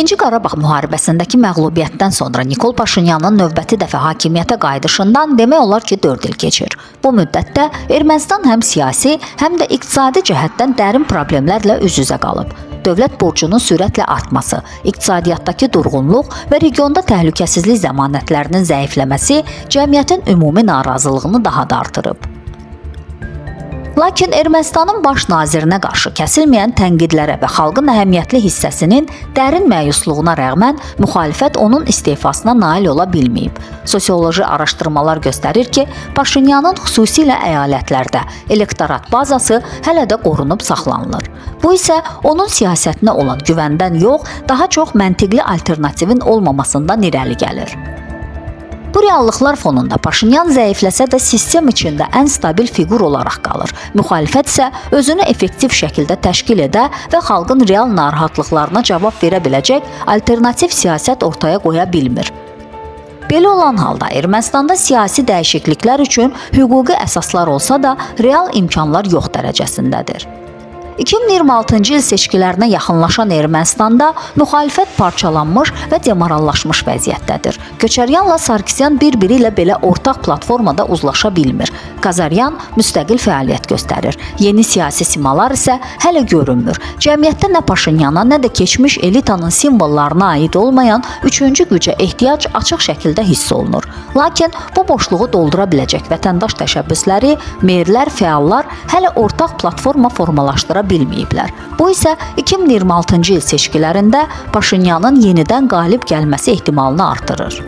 İkinci Qarabağ müharibəsindəki məğlubiyyətdən sonra Nikol Paşinyanın növbəti dəfə hakimiyyətə qayıdışından demək olar ki 4 il keçir. Bu müddətdə Ermənistan həm siyasi, həm də iqtisadi cəhətdən dərin problemlərlə üz-üzə qalıb. Dövlət borcunun sürətlə artması, iqtisadiyyatdakı durğunluq və regionda təhlükəsizlik zəmanətlərinin zəifləməsi cəmiyyətin ümumi narazılığını daha da artırıb. Lakin Ermənistanın baş nazirinə qarşı kəsilməyən tənqidlərə və xalqın əhəmiyyətli hissəsinin dərin məyusluğuna rəğmən müxalifət onun istefasına nail ola bilməyib. Sosioloji araşdırmalar göstərir ki, Paşinyanın xüsusilə əyalətlərdə elektorat bazası hələ də qorunub saxlanılır. Bu isə onun siyasətinə olan güvəndən yox, daha çox məntiqli alternativin olmamasından irəli gəlir. Bu reallıqlar fonunda Paşinyan zəifləsə də sistem içində ən stabil fiqur olaraq qalır. Müxalifət isə özünü effektiv şəkildə təşkil edə və xalqın real narahatlıqlarına cavab verə biləcək alternativ siyasət ortaya qoya bilmir. Belə olan halda Ermənistanda siyasi dəyişikliklər üçün hüquqi əsaslar olsa da real imkanlar yox dərəcəsindədir. 2026-cı il seçkilərinə yaxınlaşan Ermənistanda müxalifət parçalanmış və demorallaşmış vəziyyətdədir. Köçəryanla Sarkisyan bir-biri ilə belə ortaq platformada uzlaşa bilmir. Kazaryan müstəqil fəaliyyət göstərir. Yeni siyasi simalar isə hələ görünmür. Cəmiyyətdə nə Paşinyana, nə də keçmiş elitanın simvollarına aid olmayan üçüncü gücə ehtiyac açıq şəkildə hiss olunur. Lakin bu boşluğu doldura biləcək vətəndaş təşəbbüsləri, merlər, fəallar hələ ortaq platforma formalaşdıra bilməyiblər. Bu isə 2026-cı il seçkilərində Paşinyanın yenidən qalib gəlməsi ehtimalını artırır.